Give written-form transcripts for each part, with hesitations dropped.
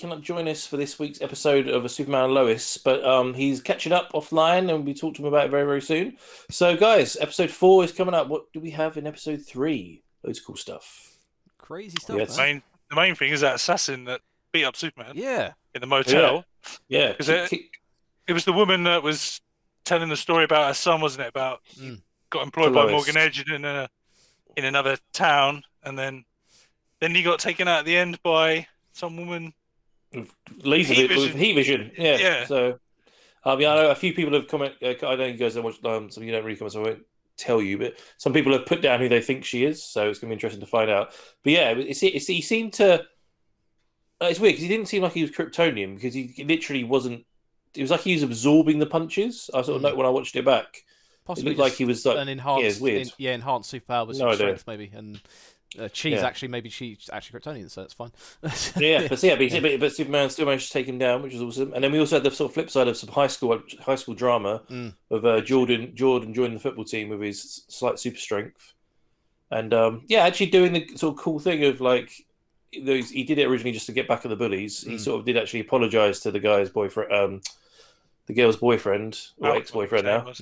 cannot join us for this week's episode of a Superman Lois, but he's catching up offline, and we talk to him about it very, very soon. So, guys, episode 4 is coming up. What do we have in episode 3? Loads of cool stuff. Crazy stuff, Yes. man. The main thing is that assassin that beat up Superman Yeah. in the motel. Yeah. Because it was the woman that was telling the story about her son, wasn't it? About got employed by Lois. Morgan Edge in another town, and then he got taken out at the end by some woman. Laser heat vision. Yeah. Yeah. So, I know a few people have commented. I know you guys don't watch, so you don't really comment, so I won't tell you. But some people have put down who they think she is, so it's going to be interesting to find out. But yeah, he seemed to. It's weird because he didn't seem like he was Kryptonian, because he literally wasn't. It was like he was absorbing the punches. I sort of note when I watched it back. Possibly it looked like he was like an enhanced, it's weird. Enhanced superpower with No some idea. strength, maybe. And she's actually Kryptonian, so that's fine. But Superman still managed to take him down, which is awesome. And then we also had the sort of flip side of some high school drama of Jordan joining the football team with his slight super strength, and actually doing the sort of cool thing of like. He did it originally just to get back at the bullies. He sort of did actually apologise to the guy's boyfriend, the girl's boyfriend or ex-boyfriend now.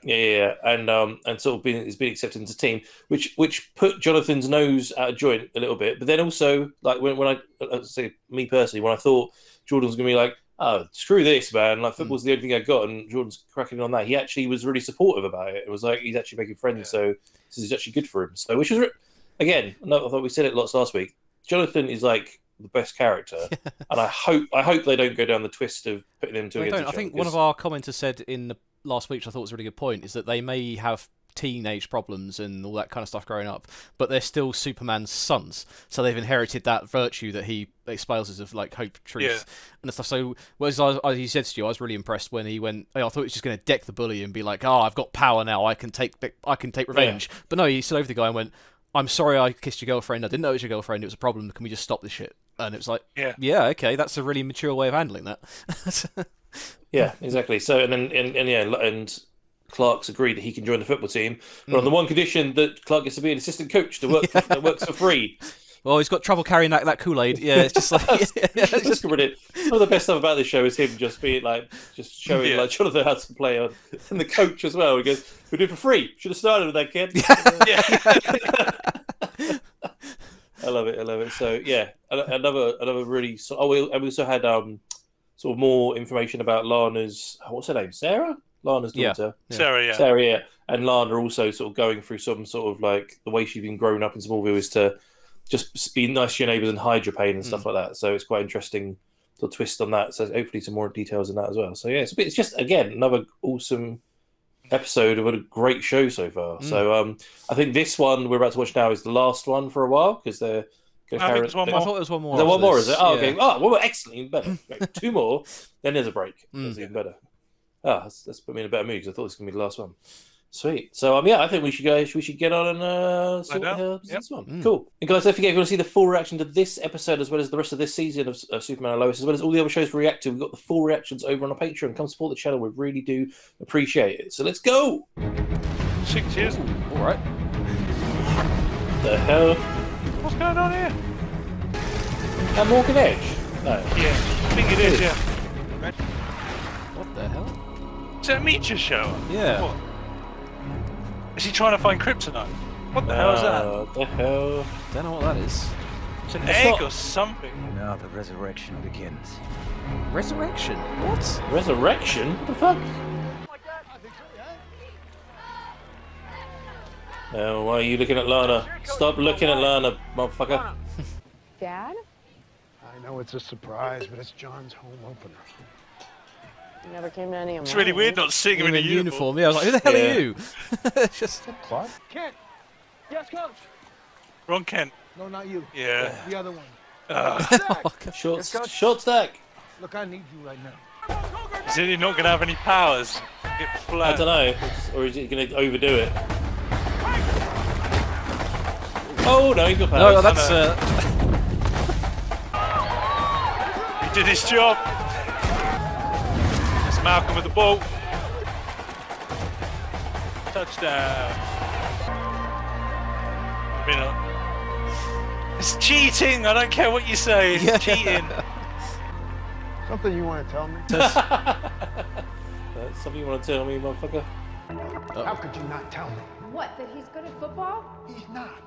Yeah, and sort of has been accepted into the team, which put Jonathan's nose out of joint a little bit. But then also, like when I say me personally, when I thought Jordan was going to be like, oh, screw this, man, like football's the only thing I got, and Jordan's cracking on that, he actually was really supportive about it. It was like he's actually making friends, so this is actually good for him. So, which was again, I thought we said it lots last week. Jonathan is like the best character, and I hope they don't go down the twist of putting them two against each other. I think one of our commenters said in the last week, which I thought was a really good point, is that they may have teenage problems and all that kind of stuff growing up, but they're still Superman's sons, so they've inherited that virtue that he espouses of like hope, truth, and stuff. So, as he said to you, I was really impressed when he went. I thought he was just going to deck the bully and be like, "Oh, I've got power now. I can take revenge." Yeah. But no, he stood over the guy and went, I'm sorry I kissed your girlfriend. I didn't know it was your girlfriend. It was a problem. Can we just stop this shit? And it was like, yeah, okay, that's a really mature way of handling that. Yeah, exactly. So, and Clark's agreed that he can join the football team, but on the one condition that Clark gets to be an assistant coach that works for free. Well, he's got trouble carrying that Kool-Aid. Yeah, it's just like it's just brilliant. Some of the best stuff about this show is him just being like, just showing like Jonathan how to play on, and the coach as well. He goes, "We do it for free. Should have started with that kid." I love it. So yeah, another really. And we also had sort of more information about Lana's. What's her name? Sarah. Lana's daughter. Sarah, and Lana also sort of going through some sort of like the way she's been grown up in Smallville is to just be nice to your neighbours and hide your pain and stuff like that. So it's quite interesting sort of twist on that. So hopefully some more details in that as well. So yeah, it's just again another awesome episode of a great show so far. So I think this one we're about to watch now is the last one for a while because they're. I think there's one more. I thought there was one more. Is there one more? Is it? Oh, okay. Oh, well, excellent, even better. Right, 2 more, then there's a break. That's even better. That's put me in a better mood because I thought this was gonna be the last one. Sweet. So I think we should get on and sort out this one. Cool. And guys, don't forget, if you want to see the full reaction to this episode as well as the rest of this season of Superman and Lois, as well as all the other shows we react to, we've got the full reactions over on our Patreon. Come support the channel. We really do appreciate it. So let's go. 6 years. All right. The hell? What's going on here? And Morgan Edge? No. Yeah, I think it is. Yeah. What the hell? Is it a Meteor show? Yeah. What? Is he trying to find kryptonite? What the hell is that? What the hell? Don't know what that is. It's an egg or something. Now the resurrection begins. Resurrection? What? Resurrection? What the fuck? Oh, why are you looking at Lana? Stop looking at Lana, motherfucker. Dad? I know it's a surprise, but it's John's home opener. You never came to any of It's really weird not seeing him in a uniform. Yeah, I was like, who the hell are you? Just Clark? Kent! Yes, Coach! Ron Kent. No, not you. Yeah. The other one. Short stack. Look, I need you right now. Is he not going to have any powers? Get flat. I don't know. Or is he going to overdo it? Oh, no, he's got powers. no, that's He did his job. It's Malcolm with the ball. Touchdown. It's cheating. I don't care what you say. It's cheating. Something you want to tell me? That's something you want to tell me, motherfucker? How could you not tell me? What, that he's good at football? He's not.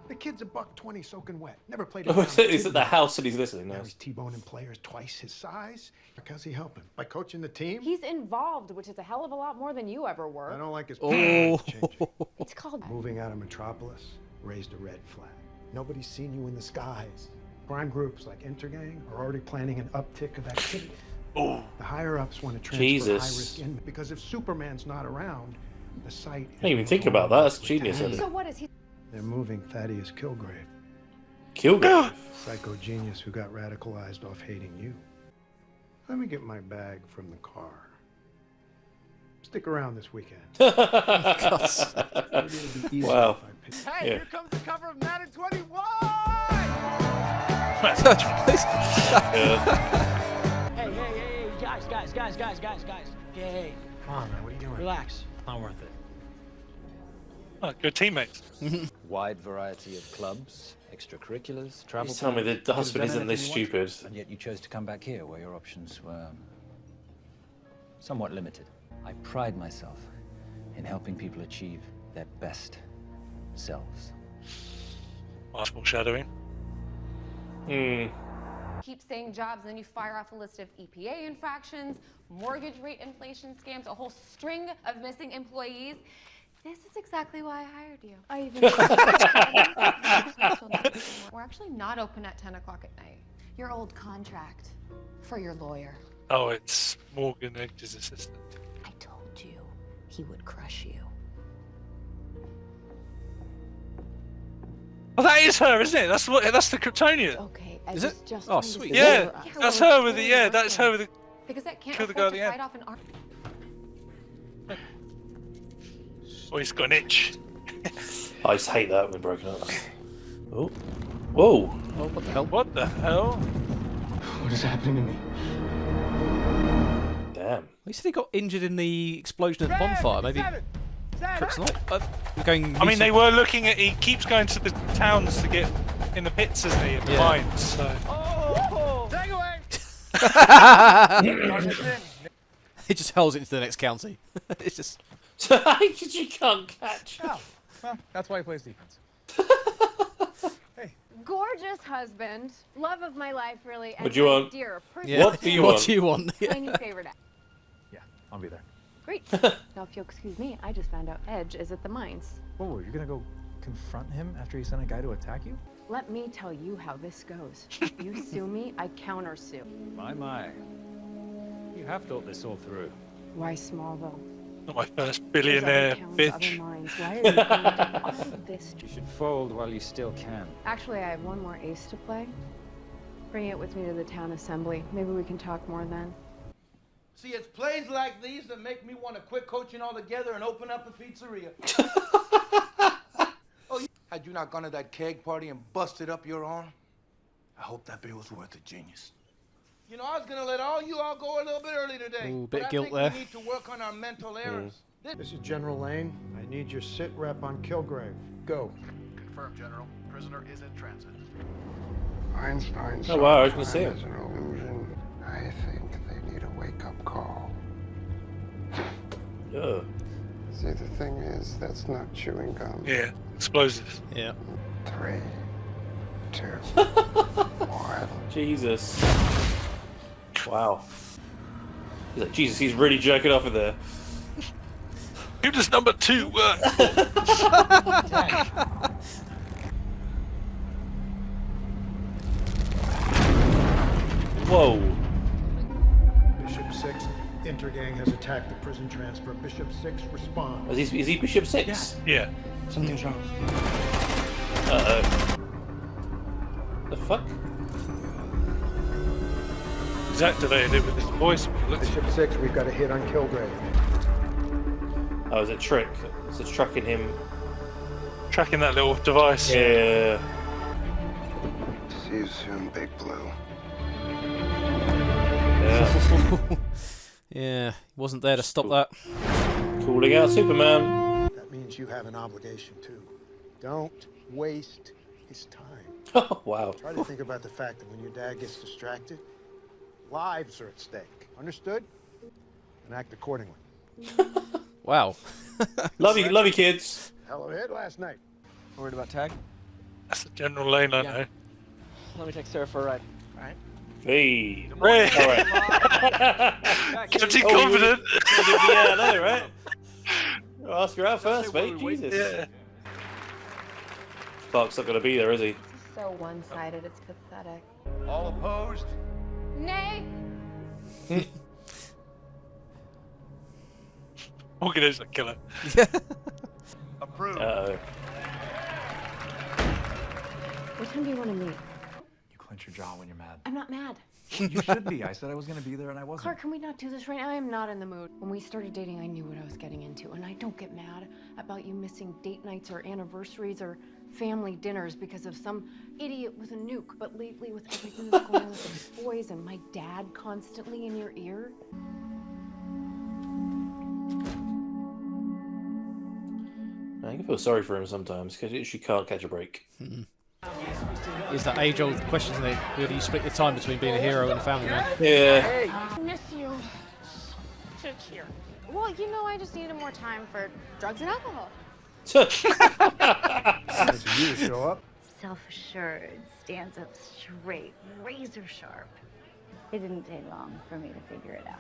The kid's $120 soaking wet. Never played a He's at the house and he's listening now. Now he's T-boning players twice his size. How's he helping? By coaching the team? He's involved, which is a hell of a lot more than you ever were. I don't like his Oh. It's called... Moving out of Metropolis raised a red flag. Nobody's seen you in the skies. Crime groups like Intergang are already planning an uptick of activity. Oh. The higher-ups want to transfer Jesus. high-risk in because if Superman's not around, the site... I didn't even think about that. That's genius, isn't So it? what is he... They're moving Thaddeus Kilgrave, Kilgrave. psycho genius who got radicalized off hating you. Let me get my bag from the car. Stick around this weekend. Maybe it'll be easier Wow. if I pick- Hey, Yeah. here comes the cover of Madden 21! Yeah. Hey, guys. Hey, Come on, man, what are you doing? relax. Not worth it. Oh, good teammates. Wide variety of clubs, extracurriculars, travel. Please tell me the husband isn't this stupid. And yet you chose to come back here where your options were somewhat limited. I pride myself in helping people achieve their best selves. Foreshadowing. Hmm. Keep saying jobs, and then you fire off a list of EPA infractions, mortgage rate inflation scams, a whole string of missing employees. This is exactly why I hired you. I even... We're actually not open at 10 o'clock at night. Your old contract for your lawyer. Oh, it's Morgan Edge's assistant. I told you he would crush you. Oh, that is her, isn't it? That's the Kryptonian. Okay, Is it? just Oh, trying to sweet. see Yeah, where- that's her with the That's her with the. Because that can't Kill the guy afford at to the end. fight off an army. Oh, he's got an itch. I just hate that when broken up. Oh. Whoa. Oh, what the hell? What the hell? What is happening to me? Damn. He said he got injured in the explosion at the bonfire. Maybe kryptonite. Going. I mean, they were looking at. He keeps going to the towns to get in the pits, isn't he? In the Yeah. mines. So. Oh, take away! He just hurls it into the next county. It's just. You can't catch. Oh, well, that's why he plays defense. Gorgeous husband, love of my life, really. And What do you my want? Dear person. Yeah. What do you What want? do you want? My new favorite. Yeah, I'll be there. Great. Now, if you'll excuse me, I just found out Edge is at the mines. Oh, you're gonna go confront him after he sent a guy to attack you? Let me tell you how this goes. You sue me, I countersue. My. You have thought this all through. Why Smallville? Not my first There's billionaire other towns, bitch. Other mines. Why are you doing all of this? You should fold while you still can. Actually, I have one more ace to play. Bring it with me to the town assembly. Maybe we can talk more then. See, it's plays like these that make me want to quit coaching altogether and open up a pizzeria. Had you not gone to that keg party and busted up your arm, I hope that beer was worth it, genius. You know, I was gonna let all you all go a little bit early today. Ooh, but bit of I guilt think there. we need to work on our mental errors. This is General Lane. I need your sit rep on Kilgrave. Go. Confirmed, General. Prisoner is in transit. Einstein Oh, wow, I was gonna see him. as an illusion. I think they need a wake-up call. Yeah. See, the thing is, that's not chewing gum. Yeah, explosives. Yeah. 3, 2, 1. Jesus. Wow. He's like, Jesus, he's really jerking off in there. Who does number 2 work? Whoa. Bishop 6, Intergang has attacked the prison transfer. Bishop 6, respond. Is he Bishop 6? Yeah. Something's wrong. Uh-oh. The fuck? He's activated it with his voice. Looks Bishop 6, we've got a hit on Kilgrave. Oh, it's a trick. It's tracking him. tracking that little device. Yeah. See you soon, Big Blue. Yeah. Yeah, he wasn't there to stop that. Calling out Superman. That means you have an obligation, too. Don't waste his time. Oh, wow. Try to think about the fact that when your dad gets distracted, Lives are at stake. Understood? And act accordingly. Wow. Love you, kids. Hell of a hit last night. Worried about tag? That's the general lane, I know. Let me take Sarah for a ride. All right. Hey. Right. All right. Captain confident. Yeah, I know, right? I'll ask her out first, mate. Jesus. Yeah. Clark's not going to be there, is he? So one-sided, it's pathetic. All opposed? Nay. Morgan is a killer. Approved. Uh-oh. What time do you want to meet? You clench your jaw when you're mad. I'm not mad. You should be. I said I was going to be there and I wasn't. Clark, can we not do this right now? I am not in the mood. When we started dating, I knew what I was getting into, and I don't get mad about you missing date nights or anniversaries or family dinners because of some idiot with a nuke. But lately, with everything that's going on with the boys and my dad constantly in your ear, I can feel sorry for him sometimes because she can't catch a break. Is that age-old question, isn't it? Where do you split the time between being a hero and a family man? Yeah. I miss you. Sit here. Well, you know, I just needed more time for drugs and alcohol. Nice of you to show up. Self-assured, stands up straight, razor sharp. It didn't take long for me to figure it out.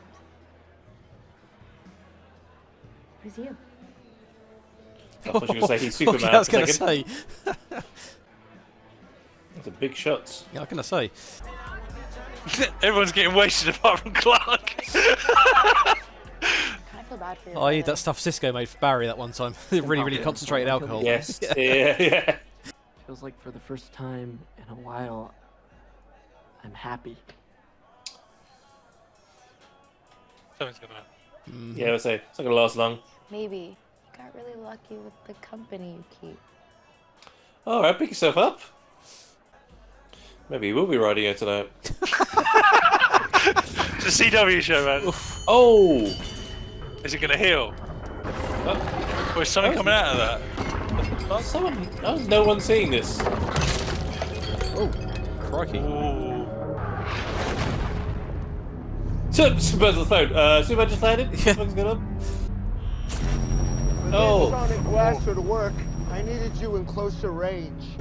It was you. I thought you were going to say he's Superman. Okay, I was going to say. That's a big shots. Yeah, what can I say? Everyone's getting wasted apart from Clark. I feel bad for you. Oh, that stuff Cisco made for Barry that one time. really concentrated alcohol. Yes. Yeah. Feels like for the first time in a while, I'm happy. Something's gonna happen. Yeah, I say it's not going to last long. Maybe you got really lucky with the company you keep. All right, pick yourself up. Maybe you will be riding here tonight. It's a CW show, man. Oh! Is it gonna heal? Or is something coming out of that? How's no one seeing this? Oh, crikey. Superman's on the phone. Superman just landed? What's going on? Oh. Sonic blaster to work. I needed you in closer range.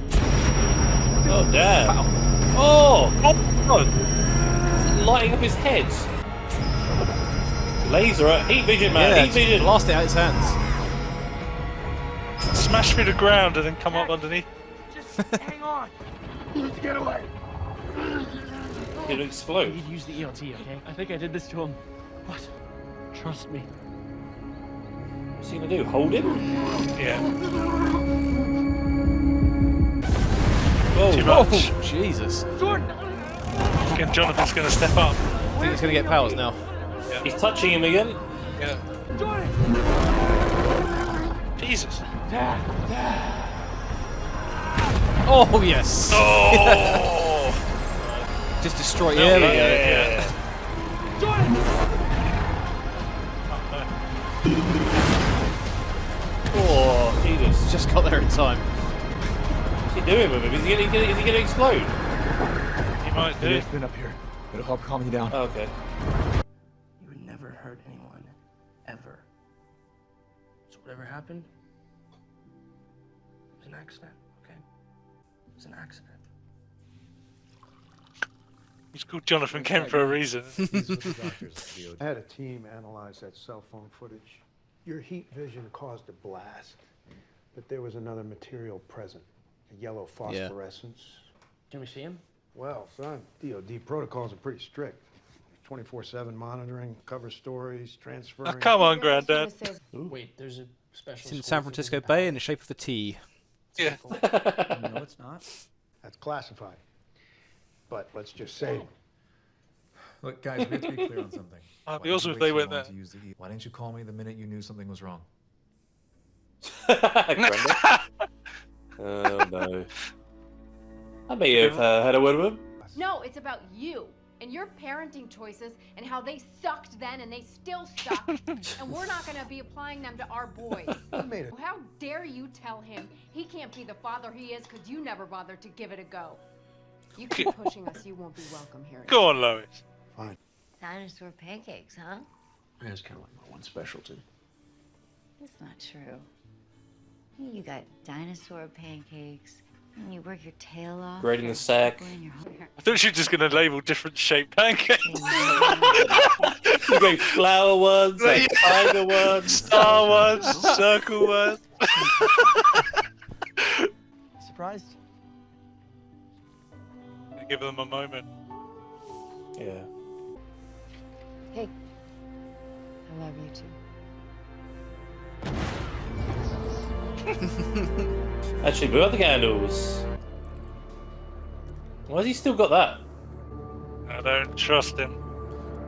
Oh, damn. Wow. Oh! God. Lighting up his head. Laser, heat vision, man. Yeah, Heat vision. blast it out his hands. Smash through the ground and then come up underneath. Just hang on. Let's get away. It'll explode. I need to use the ELT, okay? I think I did this to him. What? Trust me. What's he gonna do? Hold him? Yeah. Oh, too much. Oh, Jesus. Jordan! Again, Jonathan's gonna step up. I think he's going to get powers now. Yeah. He's touching him again. Yeah. Jordan! Jesus. Oh, yes. Oh! Just destroy it. Yeah, Yeah, yeah. Jordan! Oh, Jesus. Just got there in time. What's he doing with him? Is he gonna explode? He might do. It's been up here. It'll help calm you down. Oh, okay. You would never hurt anyone, ever. So whatever happened, it was an accident, okay? It was an accident. He's called Jonathan Kent for a reason. I had a team analyze that cell phone footage. Your heat vision caused a blast, but there was another material present, a yellow phosphorescence. Can we see him? Well, son, DOD protocols are pretty strict. 24/7 monitoring, cover stories, transferring. Oh, come on, Granddad. Wait, there's a special. It's in San Francisco Bay in the shape of a T. Yeah. No, it's not. That's classified. But let's just say, Look, guys, we have to be clear on something. It'd be Why awesome did if you they wait went so long there. to use the E? Why didn't you call me the minute you knew something was wrong? Granddad. Oh, no. I may have had a word with him. No, it's about you and your parenting choices and how they sucked then and they still suck. And we're not going to be applying them to our boys. I made it. How dare you tell him he can't be the father he is because you never bothered to give it a go. You keep pushing us, you won't be welcome here. Go on, Lois. Fine. Dinosaur pancakes, huh? Yeah, it's kind of like my one specialty. That's not true. You got dinosaur pancakes, and you work your tail off. Grading the for sack. people in your home. I thought she was just going to label different shaped pancakes. You go flower ones, like tiger ones, star ones, circle ones. Surprised? Give them a moment. Yeah. Hey, I love you too. Actually, blew out the candles. Why has he still got that? I don't trust him.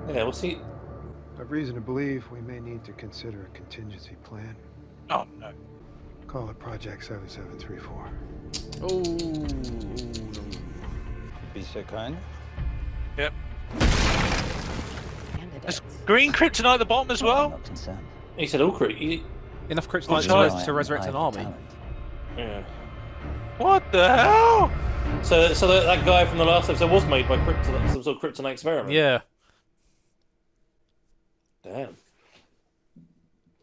Yeah, what's he? I've reason to believe we may need to consider a contingency plan. Oh no. Call it Project 7734. Oh. Be so kind. Yep. Is green kryptonite at the bottom as well? Not concerned. He said all kryptonite. Enough kryptonite to resurrect an army. Yeah. What the hell? So that guy from the last episode was made by kryptonite, some sort of kryptonite experiment. Yeah. Damn.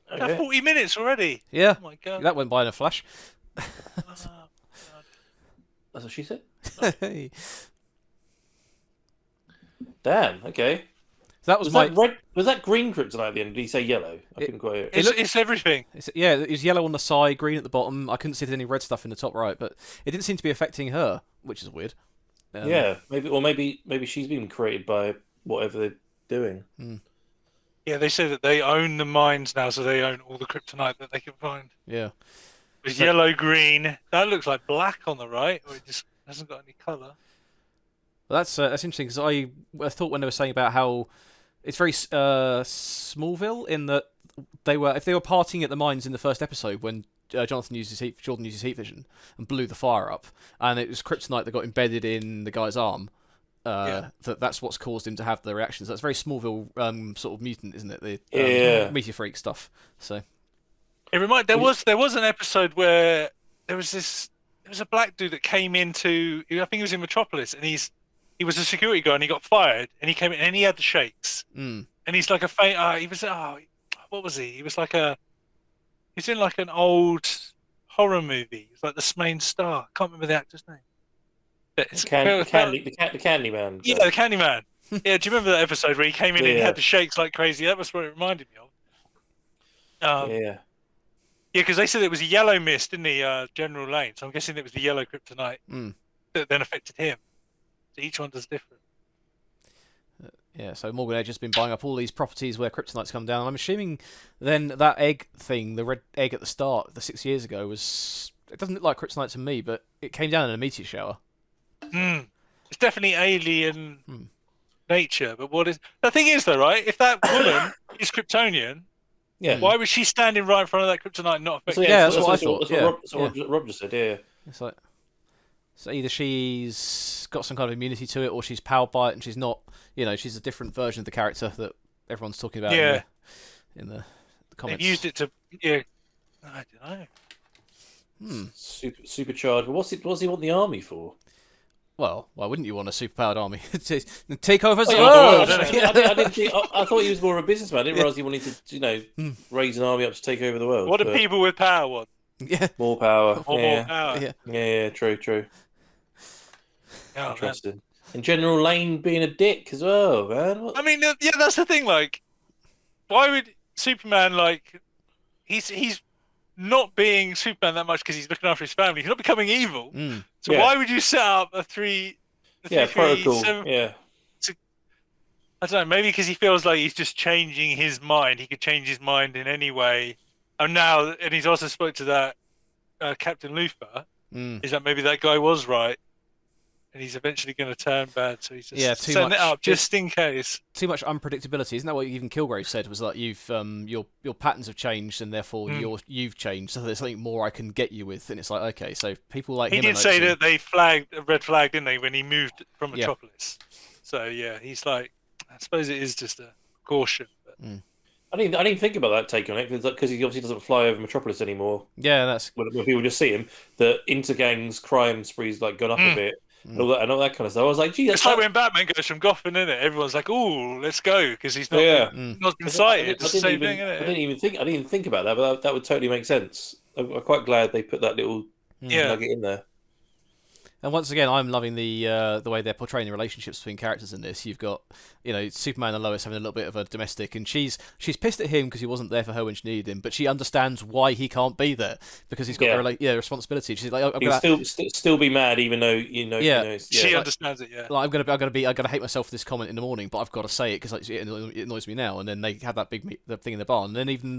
That's Okay. 40 minutes already. Yeah. Oh my god. That went by in a flash. That's what she said. Hey. Damn. Okay. That was that red? Was that green kryptonite at the end? Did he say yellow? I couldn't quite hear. It's everything. Yeah, it was yellow on the side, green at the bottom. I couldn't see any red stuff in the top right, but it didn't seem to be affecting her, which is weird. Yeah, maybe she's been created by whatever they're doing. Yeah, they say that they own the mines now, so they own all the kryptonite that they can find. Yeah. It's yellow, green. That looks like black on the right, or it just hasn't got any colour. Well, that's interesting because I thought when they were saying about how it's very Smallville in that if they were partying at the mines in the first episode when Jordan used his heat vision and blew the fire up, and it was kryptonite that got embedded in the guy's arm. That's what's caused him to have the reactions. That's very Smallville sort of mutant, isn't it? The Meteor Freak stuff. So it there was an episode where there was a black dude that came into, I think he was in Metropolis, and he was a security guard and he got fired and he came in and he had the shakes. And he's like what was he? He was in like an old horror movie. He's like the main star. I can't remember the actor's name. The Candy Man. Yeah, the Candy Man. Yeah, do you remember that episode where he came in and he had the shakes like crazy? That was what it reminded me of. Yeah, because they said it was a yellow mist in the General Lane, so I'm guessing it was the yellow kryptonite that then affected him. So each one does different. Yeah, so Morgan Edge has been buying up all these properties where kryptonite's come down. I'm assuming then that egg thing, the red egg at the start, 6 years ago, it doesn't look like kryptonite to me, but it came down in a meteor shower. It's definitely alien nature, but the thing is though, right? If that woman is Kryptonian, why was she standing right in front of that kryptonite not affected? That's what I thought. That's what Rob just said. Yeah. It's like, so either she's got some kind of immunity to it, or she's powered by it, and she's not. She's a different version of the character that everyone's talking about. Yeah. In the comments. They've used it to. Yeah. I don't know. Supercharged. But what's he want the army for? Well, why wouldn't you want a superpowered army? Take over the world! world! I thought he was more of a businessman. I didn't realise he wanted to, raise an army up to take over the world. What do people with power want? Yeah. More power. More power. Yeah, true. Oh, interesting. And General Lane being a dick as well, man. I mean, that's the thing. Like, why would Superman he's not being Superman that much because he's looking after his family. He's not becoming evil. So why would you set up a protocol? I don't know. Maybe because he feels like he's just changing his mind. He could change his mind in any way. And he's also spoke to that Captain Luthor. Is that maybe that guy was right? And he's eventually going to turn bad, so he's just setting it up just in case. Too much unpredictability, isn't that what even Kilgrave said? Was like you've your patterns have changed, and therefore you've changed. So there's something more I can get you with, and it's like okay, so people like he him. He did say that they flagged a red flag, didn't they, when he moved from Metropolis? So yeah, he's like, I suppose it is just a caution. But... I didn't think about that take on it because he obviously doesn't fly over Metropolis anymore. Yeah, that's when people just see him. The intergangs crime spree's gone up a bit. and all that kind of stuff. I was like, gee, that's It's like when Batman goes from Gotham, isn't it? Everyone's like, "Ooh, let's go," because he's not not been sighted. It's the same thing, isn't it? I didn't even think about that, but that would totally make sense. I'm quite glad they put that little nugget in there. And once again, I'm loving the way they're portraying the relationships between characters in this. You've got, Superman and Lois having a little bit of a domestic, and she's pissed at him because he wasn't there for her when she needed him, but she understands why he can't be there because he's got the responsibility. She's like, still be mad even though she understands it. Yeah, like I'm gonna hate myself for this comment in the morning, but I've got to say it because it annoys me now. And then they have that the thing in the barn, and then even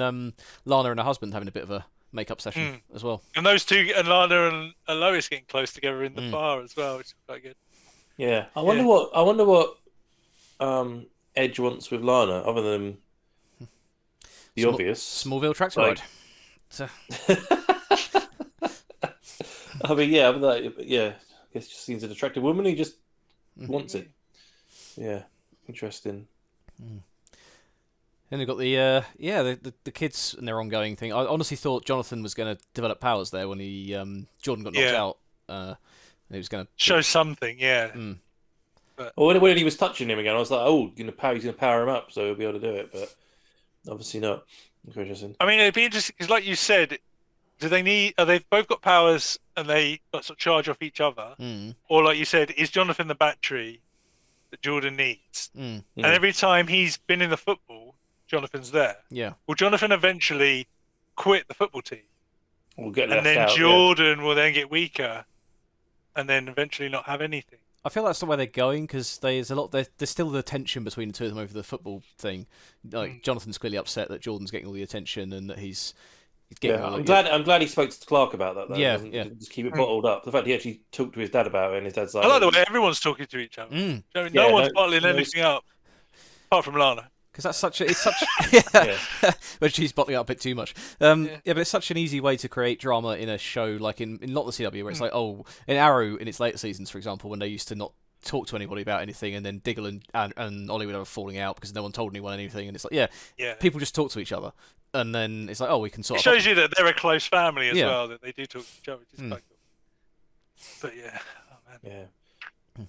Lana and her husband having a bit of a makeup session as well. And those two, and Lana and Lois getting close together in the bar as well, which is quite good. Yeah, I wonder what Edge wants with Lana, other than the obvious Smallville tractor ride. So... I mean, yeah, I guess she seems an attractive woman who just wants it. Yeah, interesting. And they've got the kids and their ongoing thing. I honestly thought Jonathan was going to develop powers there when Jordan got knocked out. And he was going to show something, But when he was touching him again, I was like, oh, he's going to power him up, so he'll be able to do it. But obviously not. Interesting. I mean, it'd be interesting because, like you said, do they need? Are they both got powers and they got sort of charge off each other, or like you said, is Jonathan the battery that Jordan needs? And every time he's been in the football, Jonathan's there. Yeah. Will Jonathan eventually quit the football team? We'll get and then Jordan will then get weaker, and then eventually not have anything. I feel that's the way they're going because there's still the tension between the two of them over the football thing. Like Jonathan's clearly upset that Jordan's getting all the attention and that he's getting. I'm glad he spoke to Clark about that. Though. Yeah, Just keep it bottled up. The fact he actually talked to his dad about it, and his dad's like, I like the way everyone's talking to each other. No one's bottling anything up, apart from Lana. Because it's such but she's bottling up a bit too much. But it's such an easy way to create drama in a show like in not the CW where it's like in Arrow in its later seasons, for example, when they used to not talk to anybody about anything, and then Diggle and Ollie would have a falling out because no one told anyone anything, and it's like people just talk to each other, and then it's like we can sort of. It shows you that they're a close family as well, that they do talk to each other, which is quite cool. But man.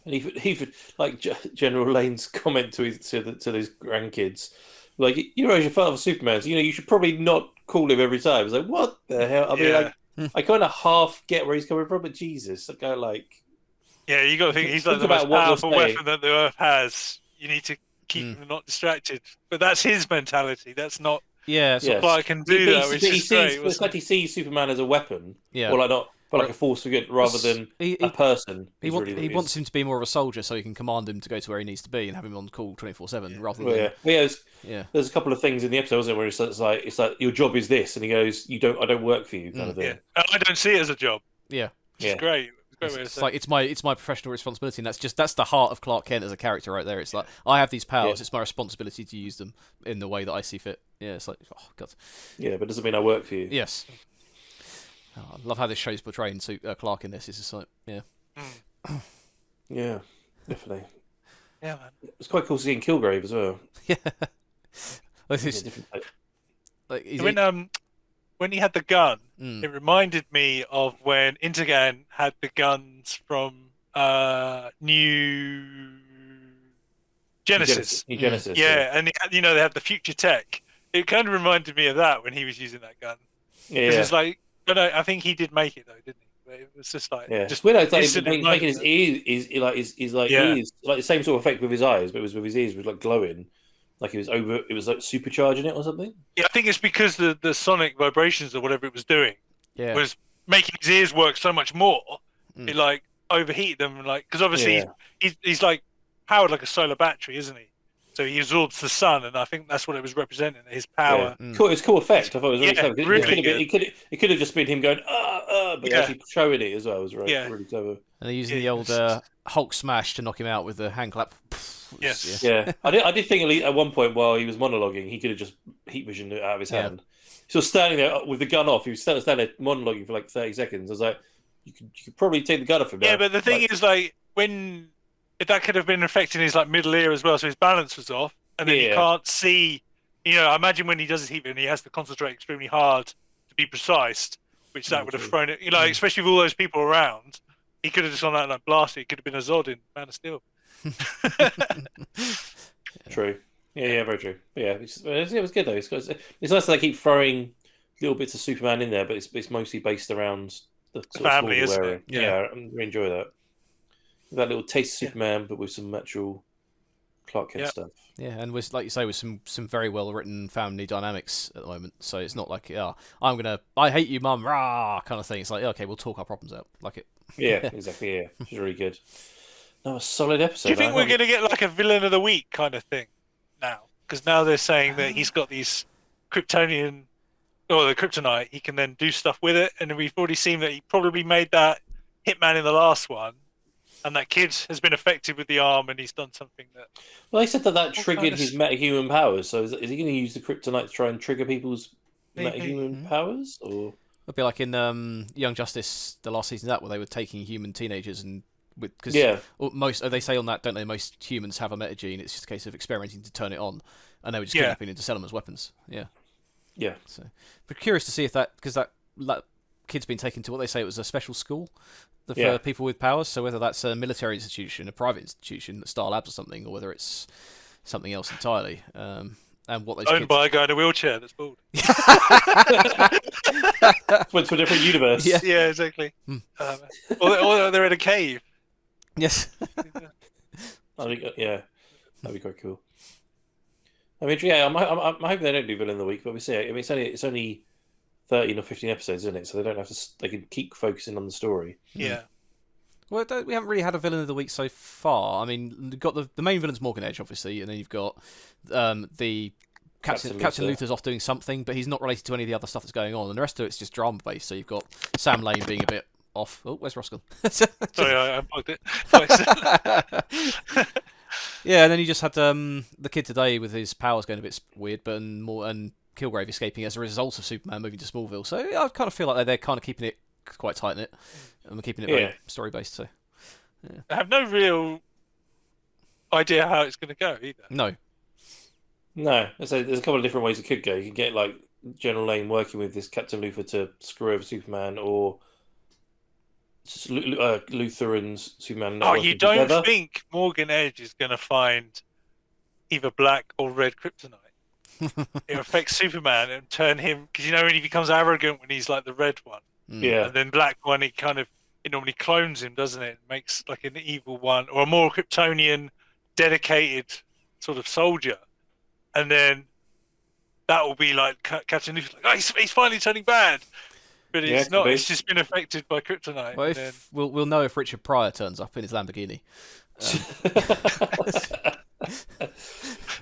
And even like General Lane's comment to his grandkids, like, as your father Superman, so, you should probably not call him every time. It's like, what the hell? I mean, I kind of half get where he's coming from, but Jesus, you got to think he's like the most powerful weapon that the Earth has. You need to keep him not distracted. But that's his mentality. That's not. Clark can do that, which is great. It's like he sees Superman as a weapon, or like a force for good rather than a person. He wants him to be more of a soldier, so he can command him to go to where he needs to be and have him on call 24/7 rather than. There's a couple of things in the episode, wasn't it, where it's like your job is this, and he goes, I don't work for you, kind of thing. Yeah, I don't see it as a job. Yeah, it's great. It's like it's my professional responsibility, and that's the heart of Clark Kent as a character right there. It's like I have these powers; it's my responsibility to use them in the way that I see fit. Yeah, it's like God. Yeah, but it doesn't mean I work for you. Yes. I love how this show's portraying Clark in this. It's just like, yeah, definitely. Yeah, man. It's quite cool seeing Kilgrave as well. When he had the gun, it reminded me of when Intergan had the guns from New Genesis. New Genesis. And they have the future tech. It kind of reminded me of that when he was using that gun. Yeah, it's like. But no, I think he did make it though, didn't he? But it was just like it's like making his ears is like the same sort of effect with his eyes, but it was with his ears was like glowing, like it was like supercharging it or something. Yeah, I think it's because the sonic vibrations or whatever it was doing was making his ears work so much more. It like overheated them, because obviously he's like powered like a solar battery, isn't he? So he absorbs the sun, and I think that's what it was representing, his power. Cool, it's cool effect. I thought it was really clever. Really it could have just been him going, but actually showing it as well was really clever. And they're using the old Hulk smash to knock him out with the hand clap. Yes. Yeah. I did think at one point while he was monologuing, he could have just heat visioned it out of his hand. So standing there with the gun off, he was standing there monologuing for like 30 seconds. I was like, you could probably take the gun off him now. Yeah, but the thing is, if that could have been affecting his middle ear as well, so his balance was off, and then he can't see. I imagine when he does his heat vision, he has to concentrate extremely hard to be precise, which that would have thrown it. Especially with all those people around, He could have just gone out and like blasted. He could have been a Zod in Man of Steel. True. Yeah, very true. But yeah, it was good though. It's nice that they keep throwing little bits of Superman in there, but it's mostly based around the sort family, of isn't area. it? Yeah, I really enjoy that. That little taste of Superman, but with some actual Clark Kent stuff. Yeah, and with, like you say, with some very well written family dynamics at the moment. So it's not like, I hate you, mum, rah, kind of thing. It's like, okay, we'll talk our problems out. Like it. Yeah, exactly. Yeah, it's really good. No, a solid episode. Do you think we're going to get like a villain of the week kind of thing now? Because now they're saying that he's got these Kryptonian, or the kryptonite, he can then do stuff with it, and we've already seen that he probably made that Hitman in the last one, and that kid has been affected with the arm, and he's done something that. Well, they said that triggered his metahuman powers. So is he going to use the kryptonite to try and trigger people's metahuman powers, or? It'd be like in Young Justice, the last season of that, where they were taking human teenagers and because they say on that, don't they? Most humans have a metagene. It's just a case of experimenting to turn it on, and they were just kidnapping to sell them as weapons. Yeah. Yeah. So, but curious to see if because that kid's been taken to what they say it was a special school for people with powers. So whether that's a military institution, a private institution, Star Labs or something, or whether it's something else entirely. And what those owned by a guy in a wheelchair that's bald. Went to a different universe. Yeah, exactly. Or they're in a cave. Yes. That'd be quite cool. I mean, yeah, I'm hoping they don't do villain of the week, but we see. I mean, it's only 13 or 15 episodes, isn't it? So they don't have to. They can keep focusing on the story. Yeah. Well, we haven't really had a villain of the week so far. I mean, you've got the main villain's Morgan Edge, obviously, and then you've got the Captain Luther's off doing something, but he's not related to any of the other stuff that's going on, and the rest of it's just drama based. So you've got Sam Lane being a bit off. Oh, where's Ross gone? Sorry, I unplugged it. Yeah, and then you just had the kid today with his powers going a bit weird, but and Kilgrave escaping as a result of Superman moving to Smallville. So I kind of feel like they're kind of keeping it quite tight in it, and we're keeping it very story based. So I have no real idea how it's going to go either. No. So there's a couple of different ways it could go. You can get like General Lane working with this Captain Luther to screw over Superman, or just Luther and Superman. Oh, you don't think Morgan Edge is going to find either black or red kryptonite? It affects Superman and turn him, because when he becomes arrogant when he's like the red one, and then black one, it normally clones him, doesn't it? It makes like an evil one or a more Kryptonian dedicated sort of soldier, and then that will be like Captain Luther, like, he's finally turning bad, but it's not. It's just been affected by kryptonite. Well, we'll know if Richard Pryor turns up in his Lamborghini.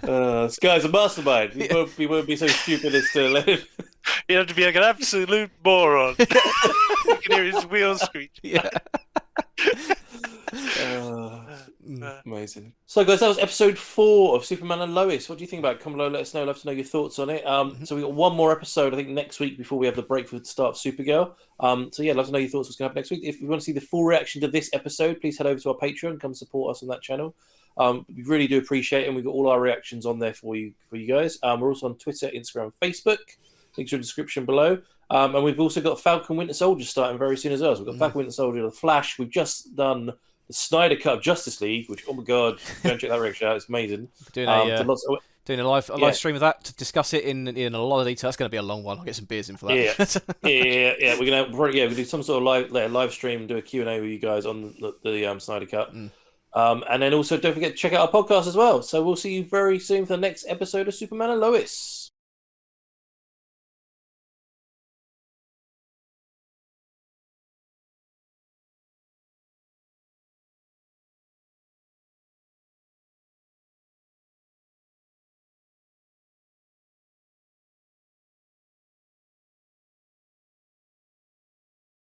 This guy's a mastermind. He won't be so stupid as to let him. You have to be like an absolute moron. You can hear his wheels screech. Yeah. Amazing. So, guys, that was episode 4 of Superman and Lois. What do you think about it? Come below, let us know. Love to know your thoughts on it. So we got one more episode, I think, next week before we have the break for the start of Supergirl. So yeah, love to know your thoughts. What's going to happen next week? If you want to see the full reaction to this episode, please head over to our Patreon. Come support us on that channel. We really do appreciate it, and we've got all our reactions on there for you guys. We're also on Twitter, Instagram, Facebook. Links are in the description below. And we've also got Falcon Winter Soldier starting very soon as well. So we've got Falcon Winter Soldier, The Flash. We've just done the Snyder Cut of Justice League, which, oh my god, go and check that reaction out. It's amazing. Doing a live stream of that to discuss it in a lot of detail. That's going to be a long one. I'll get some beers in for that. Yeah. We're gonna do some sort of live stream, do a Q&A with you guys on the Snyder Cut. And then also don't forget to check out our podcast as well. So we'll see you very soon for the next episode of Superman and Lois.